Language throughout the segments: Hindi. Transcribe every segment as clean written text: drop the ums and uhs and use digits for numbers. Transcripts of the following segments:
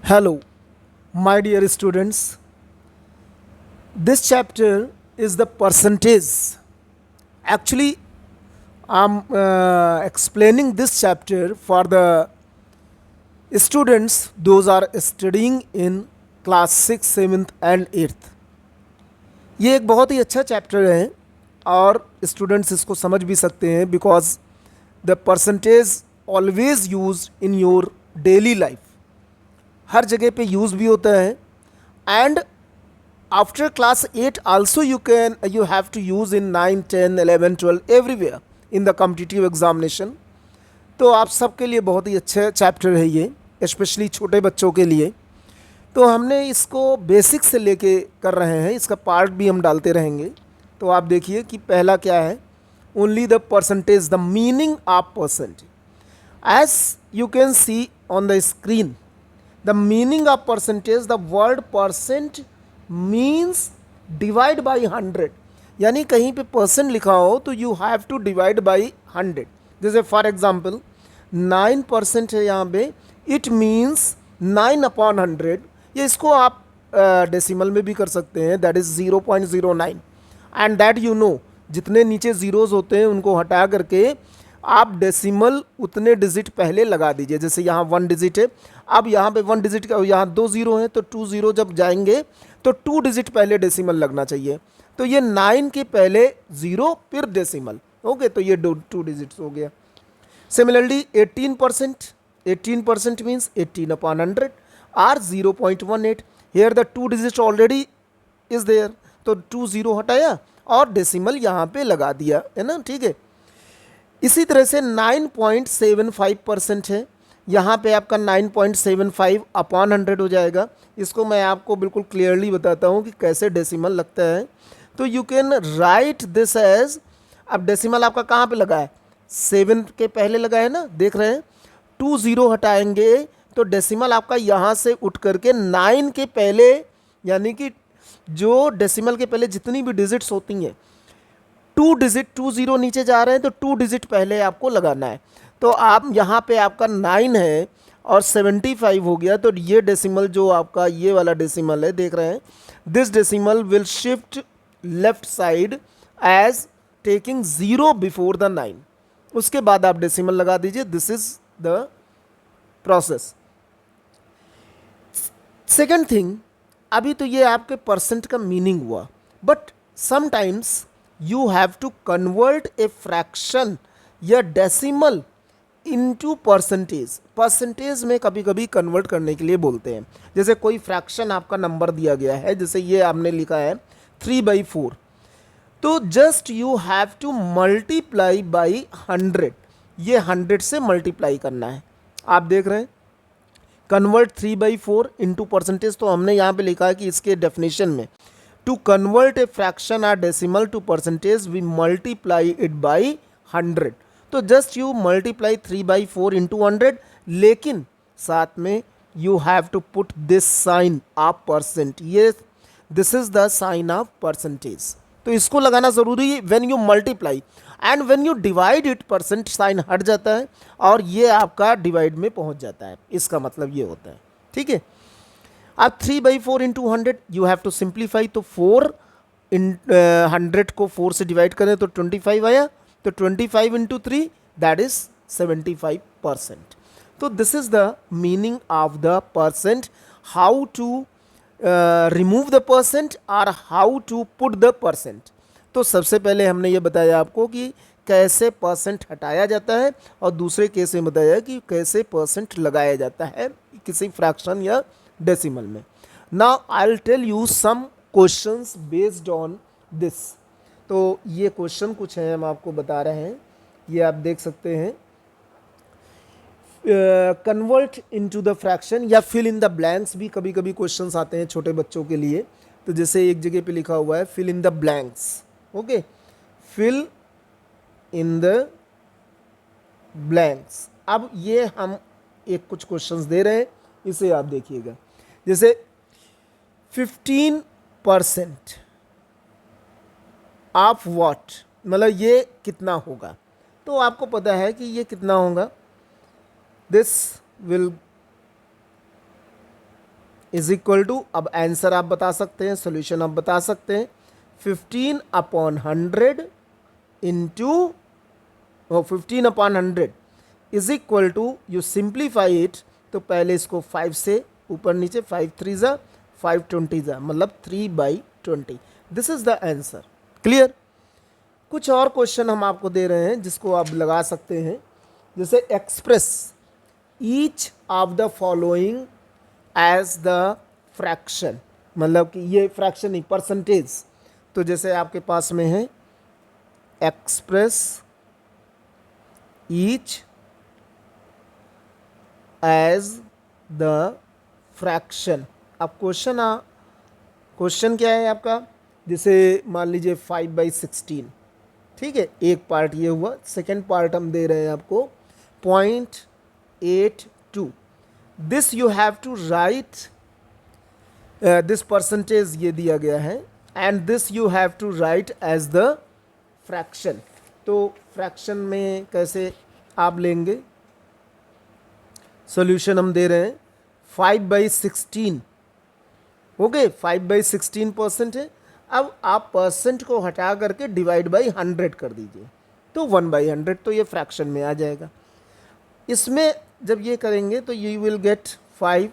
Hello, my dear students. This chapter is the percentage. Actually, I'm explaining this chapter for the students those are studying in class 6, 7th and 8th. ये एक बहुत ही अच्छा चैप्टर है और स्टूडेंट्स इसको समझ भी सकते हैं because the percentage always use in your daily life. हर जगह पे यूज़ भी होता है and after class 8 also you have to use in 9, 10, 11, 12 everywhere in the competitive examination. तो आप सबके लिए बहुत ही अच्छा चैप्टर है ये, स्पेशली छोटे बच्चों के लिए. तो हमने इसको बेसिक से लेके कर रहे हैं, इसका पार्ट भी हम डालते रहेंगे. तो आप देखिए कि पहला क्या है, only the percentage, the meaning of percent. As you can see on the screen, the meaning of percentage, the word percent means divide by 100. यानी कहीं पे परसेंट लिखा हो तो you have to divide by 100. जैसे फॉर एग्जाम्पल 9% है यहाँ पे, इट मीन्स 9/100. ये इसको आप डेसिमल में भी कर सकते हैं, that is 0.09. And that you know, जितने नीचे ज़ीरोज़ होते हैं उनको हटा करके आप डेसिमल उतने डिजिट पहले लगा दीजिए. जैसे यहाँ 1 डिजिट है, अब यहाँ पे 1 डिजिट का, यहाँ 2 ज़ीरो हैं तो 2 ज़ीरो जब जाएंगे तो 2 डिजिट पहले डेसिमल लगना चाहिए. तो ये 9 के पहले ज़ीरो फिर डेसिमल. ओके, तो ये 2 डिजिट्स हो गया. Similarly 18% means 18/100 or 0.18. Here the 2 digit already is there, तो 2 ज़ीरो हटाया और डेसिमल यहाँ पे लगा दिया, है ना. ठीक है. इसी तरह से 9.75% है, यहाँ पे आपका 9.75/100 हो जाएगा. इसको मैं आपको बिल्कुल क्लियरली बताता हूँ कि कैसे डेसिमल लगता है. तो you can write this as, अब डेसिमल आपका कहाँ पे लगा है, 7 के पहले लगा है ना, देख रहे हैं. 2 ज़ीरो हटाएंगे तो डेसिमल आपका यहाँ से उठ करके 9 के पहले, यानी कि जो डेसिमल के पहले जितनी भी डिजिट्स होती हैं, 2 डिजिट, 2 ज़ीरो नीचे जा रहे हैं तो 2 डिजिट पहले आपको लगाना है. तो आप यहाँ पे आपका 9 है और 75 हो गया, तो ये डेसिमल जो आपका ये वाला डेसिमल है, देख रहे हैं, this decimal will shift left side as taking 0 before the 9. उसके बाद आप डेसिमल लगा दीजिए. This is the process. Second thing, अभी तो ये आपके परसेंट का मीनिंग हुआ, but sometimes you have to convert a fraction या डेसिमल इनटू परसेंटेज. परसेंटेज में कभी कभी कन्वर्ट करने के लिए बोलते हैं. जैसे कोई फ्रैक्शन आपका नंबर दिया गया है, जैसे ये आपने लिखा है 3/4, तो just you have to multiply by 100. ये 100 से मल्टीप्लाई करना है. आप देख रहे हैं, कन्वर्ट 3/4 इनटू परसेंटेज. तो हमने यहाँ पे लिखा है कि इसके डेफिनेशन में, to convert a fraction or decimal to percentage we multiply it by 100. तो just you multiply 3/4 into 100, लेकिन साथ में you have to put this sign of percent. ये this is the sign of percentage. तो इसको लगाना ज़रूरी है when you multiply, and when you divide it percent sign हट जाता है और ये आपका डिवाइड में पहुंच जाता है. इसका मतलब ये होता है. ठीक है. अब 3/4 into 100 you have to simplify. तो 4 100 को 4 से डिवाइड करें तो 25 आया, तो 25 इंटू 3 दैट इज 75%. तो this is the meaning of the percent. How to remove the percent और how to put the percent. तो सबसे पहले हमने ये बताया आपको कि कैसे परसेंट हटाया जाता है, और दूसरे केस में बताया कि कैसे परसेंट लगाया जाता है किसी फ्रैक्शन या डेसिमल में. Now I will tell you some questions based on this. तो ये क्वेश्चन कुछ है, हम आपको बता रहे हैं, ये आप देख सकते हैं. कन्वर्ट इनटू द फ्रैक्शन या फिल इन द ब्लैंक्स भी कभी कभी क्वेश्चंस आते हैं छोटे बच्चों के लिए. तो जैसे एक जगह पे लिखा हुआ है fill in the blanks. Okay, fill in the blanks. अब ये हम एक कुछ क्वेश्चंस दे रहे हैं, इसे आप देखिएगा. जैसे 15% ऑफ व्हाट, मतलब ये कितना होगा. तो आपको पता है कि ये कितना होगा. This will is equal to, अब आंसर आप बता सकते हैं, सोल्यूशन आप बता सकते हैं, 15/100 into 15/100 is equal to, you simplify it, तो पहले इसको 5 से ऊपर नीचे, 5 3 जा 5 20 जा, मतलब 3/20। This is the answer. Clear. कुछ और क्वेश्चन हम आपको दे रहे हैं जिसको आप लगा सकते हैं, जैसे express each of the following as the fraction, मतलब कि ये फ्रैक्शन नहीं, परसेंटेज। तो जैसे आपके पास में है express each as the fraction. अब क्वेश्चन क्या है आपका, जैसे मान लीजिए 5/16, ठीक है, एक पार्ट ये हुआ। सेकेंड पार्ट हम दे रहे हैं आपको 0.82। This you have to write, this percentage ये दिया गया है, and this you have to write as the fraction. तो फ्रैक्शन में कैसे आप लेंगे, सॉल्यूशन हम दे रहे हैं 5/16, ओके, 5/16% है। अब आप परसेंट को हटा करके डिवाइड बाई 100 कर दीजिए, तो 1/100, तो ये फ्रैक्शन में आ जाएगा। इसमें जब ये करेंगे तो यू विल गेट 5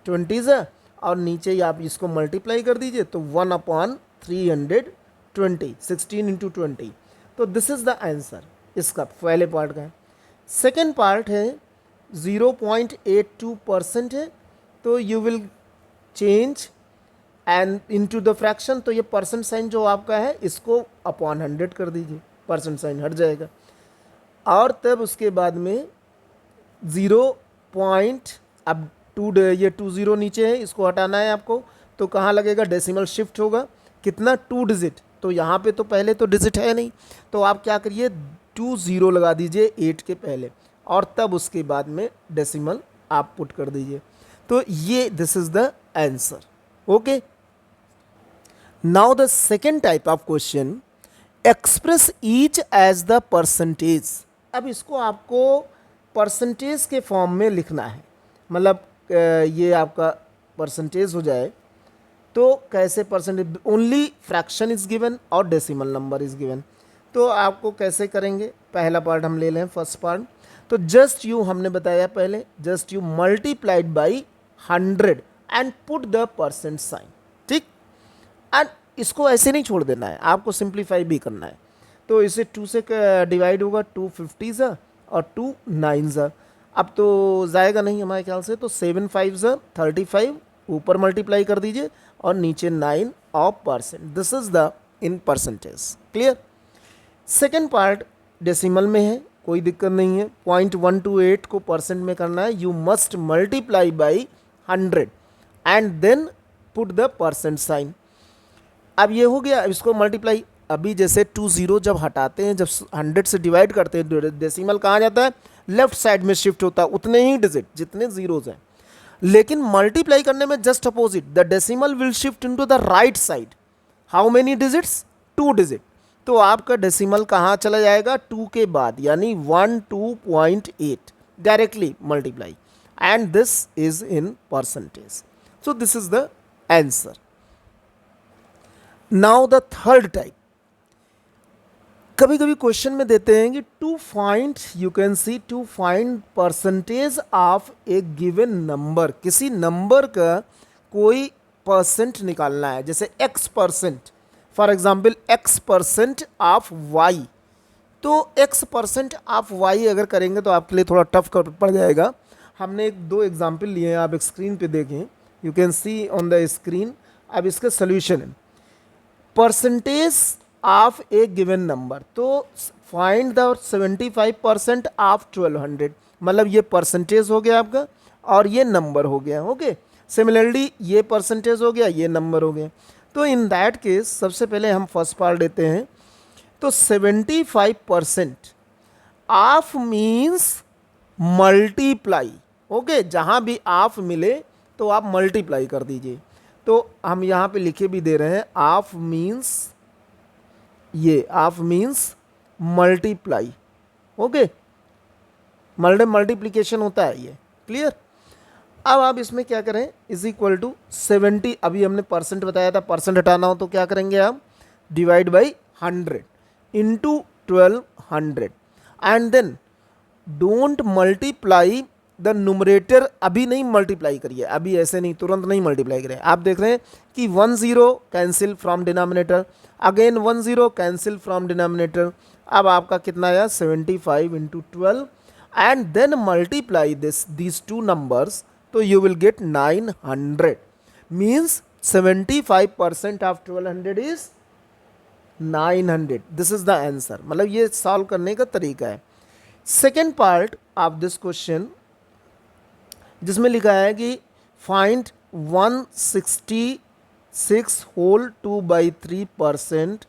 20s, और नीचे ही आप इसको मल्टीप्लाई कर दीजिए, तो 1/320, 16 इंटू 20। तो दिस इज द आंसर, इसका पहले पार्ट का है। सेकेंड पार्ट है 0.82% है, तो you will change and into the fraction, तो ये परसेंट साइन जो आपका है इसको अपॉन 100 कर दीजिए, परसेंट साइन हट जाएगा। और तब उसके बाद में 0. अब ये 20 नीचे है, इसको हटाना है आपको, तो कहाँ लगेगा, डेसिमल शिफ्ट होगा, कितना, 2 डिजिट। तो यहाँ पे तो पहले तो डिजिट है नहीं, तो आप क्या करिए 20 लगा दीजिए 8 के पहले, और तब उसके बाद में डेसिमल आप पुट कर दीजिए। तो ये this is the answer. Okay, now the second type of question, express each as the percentage. अब इसको आपको परसेंटेज के फॉर्म में लिखना है, मतलब ये आपका परसेंटेज हो जाए, तो कैसे percentage, only fraction is given और डेसिमल नंबर इज गिवन। तो आपको कैसे करेंगे, पहला पार्ट हम ले लें, फर्स्ट पार्ट। तो जस्ट यू, हमने बताया पहले, just you multiplied by 100 and put the percent sign, ठीक। एंड इसको ऐसे नहीं छोड़ देना है, आपको सिंप्लीफाई भी करना है। तो इसे 2 से डिवाइड होगा, 2 50s और 2 9s। अब तो जाएगा नहीं हमारे ख्याल से, तो 7 5s 35, ऊपर मल्टीप्लाई कर दीजिए और नीचे 9 of percent. This is the in percentage. Clear. Second part decimal में है, कोई दिक्कत नहीं है, 0.128 को परसेंट में करना है, you must multiply by 100 and then put the percent sign. अब ये हो गया, अब इसको मल्टीप्लाई, अभी जैसे 20 जब हटाते हैं, जब 100 से डिवाइड करते हैं, डेसिमल कहाँ जाता है, लेफ्ट साइड में शिफ्ट होता है, उतने ही डिजिट जितने जीरोज हैं। लेकिन मल्टीप्लाई करने में just opposite, the decimal will shift into the right side. How many digits, 2 digit. तो आपका डेसिमल कहाँ चला जाएगा, 2 के बाद, यानी 12.8, directly multiply, and this is in percentage. So this is the answer. Now the third type, कभी कभी क्वेश्चन में देते हैं कि to find, you can see, to find percentage of a given number, किसी नंबर का कोई परसेंट निकालना है, जैसे x%, for example x% of y। तो x% ऑफ y अगर करेंगे तो आपके लिए थोड़ा टफ पड़ जाएगा। हमने 2 एग्जाम्पल लिए हैं, आप एक स्क्रीन पे देखें, you can see on the screen. अब इसका सोल्यूशन है percentage of a given number, तो फाइंड द 75% ऑफ 1200, मतलब ये परसेंटेज हो गया आपका और ये नंबर हो गया। ओके, सिमिलरली ये परसेंटेज हो गया, ये नंबर हो गया। तो इन दैट केस सबसे पहले हम फर्स्ट पार्ट लेते हैं, तो 75% ऑफ मीन्स मल्टीप्लाई। ओके, जहाँ भी ऑफ मिले तो आप मल्टीप्लाई कर दीजिए। तो हम यहाँ पे लिखे भी दे रहे हैं, ऑफ मीन्स, ये of means multiply. Okay, multiplication होता है ये। क्लियर। अब आप इसमें क्या करें, इज इक्वल टू 70, अभी हमने परसेंट बताया था, परसेंट हटाना हो तो क्या करेंगे आप, divide by 100 into 1200 and then don't multiply the numerator, अभी नहीं मल्टीप्लाई करिए, अभी ऐसे नहीं, तुरंत नहीं मल्टीप्लाई करिए। आप देख रहे हैं कि 1 0 cancel from denominator, again 1 0 cancel from denominator. अब आपका कितना आया, 75 into 12 and then multiply these two numbers, तो you will get 900, means 75% of 1200 is 900। This is the answer, मतलब ये सॉल्व करने का तरीका है। Second part of this question जिसमें लिखा है कि find 166 whole 2/3%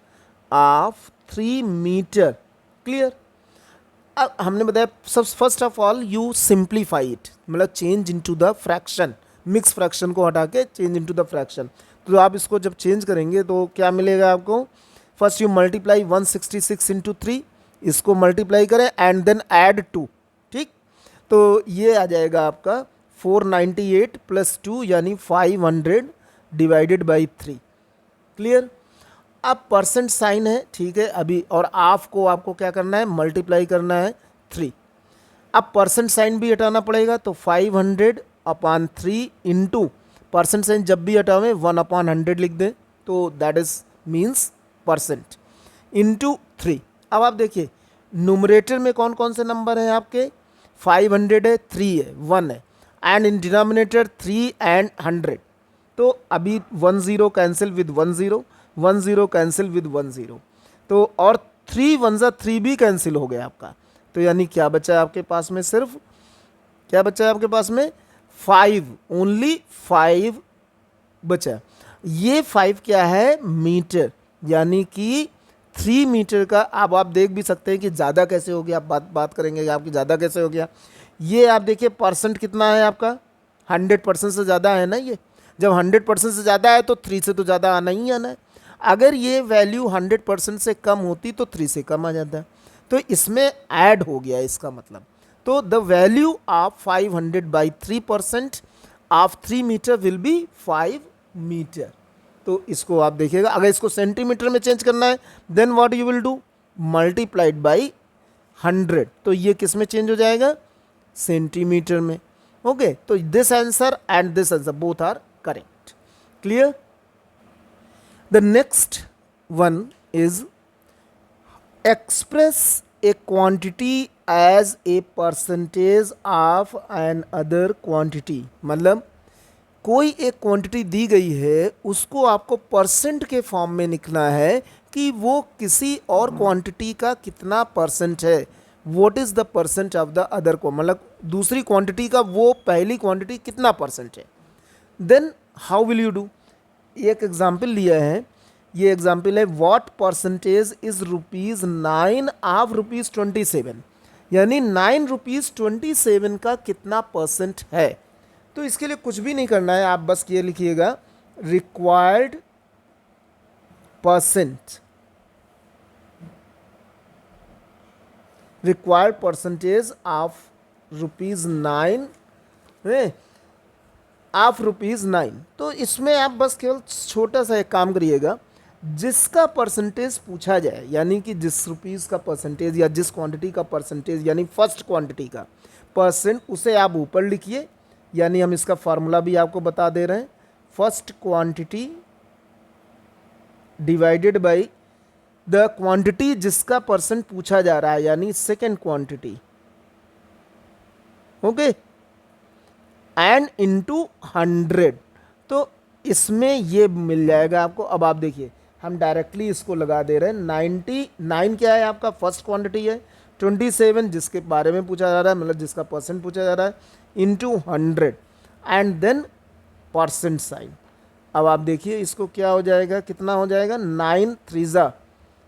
of 3 metre. Clear. अब हमने बताया सब, first of all you simplify it, मतलब change into the fraction, mixed fraction को हटा के चेंज इनटू द फ्रैक्शन। तो आप इसको जब चेंज करेंगे तो क्या मिलेगा आपको, फर्स्ट यू मल्टीप्लाई 166 इंटू 3, इसको मल्टीप्लाई करें एंड देन ऐड 2, ठीक। तो ये आ जाएगा आपका 498 प्लस 2 यानी 500 डिवाइडेड बाई 3। क्लियर। अब परसेंट साइन है, ठीक है अभी, और ऑफ को आपको क्या करना है, मल्टीप्लाई करना है 3। अब परसेंट साइन भी हटाना पड़ेगा, तो 500 अपॉन 3 इंटू परसेंट साइन जब भी हटावें 1/100 लिख दें, तो that is means percent into 3। अब आप देखिए नुमरेटर में कौन कौन से नंबर हैं आपके, 500 है, 3 है, 1 है, एंड इन डिनोमिनेटर 3 एंड 100। तो अभी 1 0 कैंसिल विद 1 0, 1 0 कैंसिल विद 1 0, तो और 3 1 3 भी कैंसिल हो गया आपका। तो यानी क्या बचा है आपके पास में, सिर्फ क्या बचा है आपके पास में, 5, ओनली 5 बचा। ये 5 क्या है, मीटर, यानी कि 3 मीटर का। अब आप देख भी सकते हैं कि ज़्यादा कैसे हो गया, आप बात करेंगे कि आपकी ज़्यादा कैसे हो गया। ये आप देखिए परसेंट कितना है आपका, 100% से ज़्यादा है ना। ये जब 100% से ज़्यादा है तो 3 से तो ज़्यादा आना ही आना है। अगर ये वैल्यू 100% से कम होती तो 3 से कम आ जाता है, तो इसमें ऐड हो गया इसका मतलब। तो the value of 500/3% of 3 metre will be 5 metre. तो इसको आप देखिएगा, अगर इसको सेंटीमीटर में चेंज करना है then what you will do, multiplied by 100, तो ये किस में चेंज हो जाएगा, सेंटीमीटर में। ओके, तो this answer and this answer both are correct. Clear. The next one is express a quantity as a percentage of an other quantity. मतलब कोई एक क्वांटिटी दी गई है, उसको आपको परसेंट के फॉर्म में लिखना है कि वो किसी और क्वांटिटी का कितना परसेंट है। What is the percent of the other को, मतलब दूसरी क्वांटिटी का वो पहली क्वांटिटी कितना परसेंट है। Then how will you do, एक एग्जाम्पल लिया है, ये एग्जाम्पल है व्हाट परसेंटेज इज ₹9 ऑफ ₹27, यानी 9 ₹27 का कितना परसेंट है। तो इसके लिए कुछ भी नहीं करना है, आप बस ये लिखिएगा required percent, required percentage of ₹9 of ₹9। तो इसमें आप बस केवल छोटा सा एक काम करिएगा, जिसका परसेंटेज पूछा जाए, यानी कि जिस रुपीज़ का परसेंटेज या जिस क्वांटिटी का परसेंटेज, यानी फर्स्ट क्वांटिटी का परसेंट, उसे आप ऊपर लिखिए। यानी हम इसका फार्मूला भी आपको बता दे रहे हैं, first quantity divided by the quantity जिसका परसेंट पूछा जा रहा है, यानी second quantity. Okay, and into 100। तो इसमें ये मिल जाएगा आपको। अब आप देखिए हम डायरेक्टली इसको लगा दे रहे हैं, 99 क्या है आपका फर्स्ट क्वांटिटी है, 27 जिसके बारे में पूछा जा रहा है, मतलब जिसका परसेंट पूछा जा रहा है, into 100 and then percent sign. अब आप देखिए इसको क्या हो जाएगा, कितना हो जाएगा, 9 3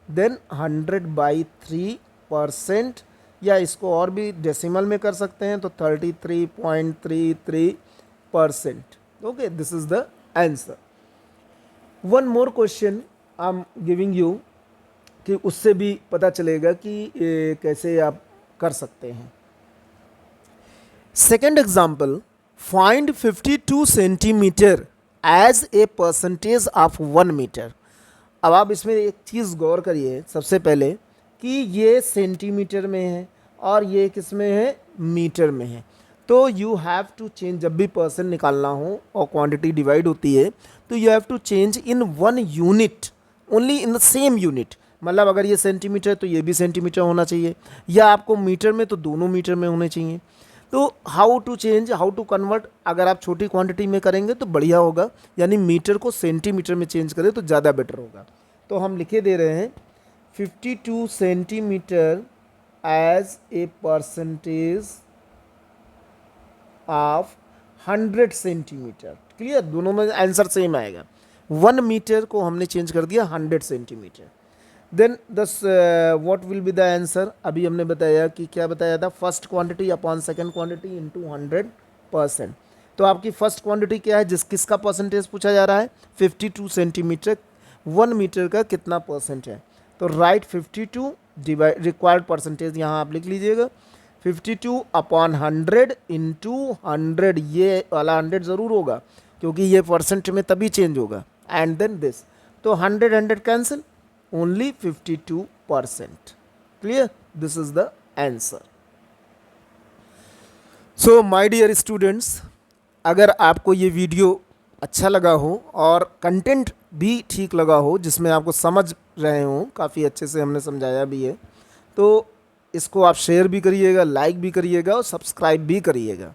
देन 100/3%, या इसको और भी डेसिमल में कर सकते हैं तो 33.33%। Okay, this is the answer. One more question I am giving you, कि उससे भी पता चलेगा कि कैसे आप कर सकते हैं। Second example find 52 centimetre as a percentage of 1 metre. अब आप इसमें एक चीज़ गौर करिए सबसे पहले कि ये सेंटीमीटर में है और ये किस में है, मीटर में है। तो यू हैव टू चेंज, जब भी परसेंट निकालना हो और क्वांटिटी डिवाइड होती है तो you have to change in 1 unit only in the same unit. मतलब अगर ये सेंटीमीटर तो ये भी सेंटीमीटर होना चाहिए, या आपको मीटर में तो दोनों मीटर में होने चाहिए। तो how to change, how to convert, अगर आप छोटी क्वांटिटी में करेंगे तो बढ़िया होगा, यानी मीटर को सेंटीमीटर में चेंज करें तो ज़्यादा बेटर होगा। तो हम लिखे दे रहे हैं 52 centimetre as a percentage of 100 centimetre. Clear, दोनों में आंसर सेम आएगा। 1 मीटर को हमने चेंज कर दिया 100 सेंटीमीटर। देन दस what will be the answer, अभी हमने बताया कि क्या बताया था, first quantity upon second quantity into 100%। तो आपकी फर्स्ट क्वांटिटी क्या है, किसका परसेंटेज पूछा जा रहा है, 52 सेंटीमीटर, 1 मीटर का कितना परसेंट है। तो राइट 52 डिवाइड रिक्वायर्ड परसेंटेज यहाँ आप लिख लीजिएगा 52 अपॉन 100 इंटू 100, ये वाला 100 ज़रूर होगा क्योंकि ये परसेंट में तभी चेंज होगा, एंड देन दिस। तो 100 cancel, only 52%. Clear? This is the answer. So my dear students, अगर आपको ये वीडियो अच्छा लगा हो और कंटेंट भी ठीक लगा हो, जिसमें आपको समझ रहे हो, काफ़ी अच्छे से हमने समझाया भी है, तो इसको आप शेयर भी करिएगा, लाइक भी करिएगा और सब्सक्राइब भी करिएगा।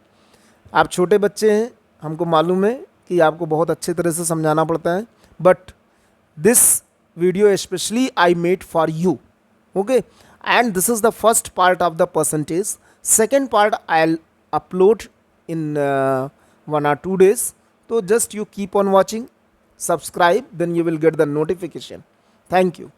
आप छोटे बच्चे हैं, हमको मालूम है कि आपको बहुत अच्छे तरह से समझाना पड़ता है, but this video especially I made for you, okay, and this is the first part of the percentage. Second part I'll upload in 1 or 2 days. So just you keep on watching, subscribe, then you will get the notification. Thank you.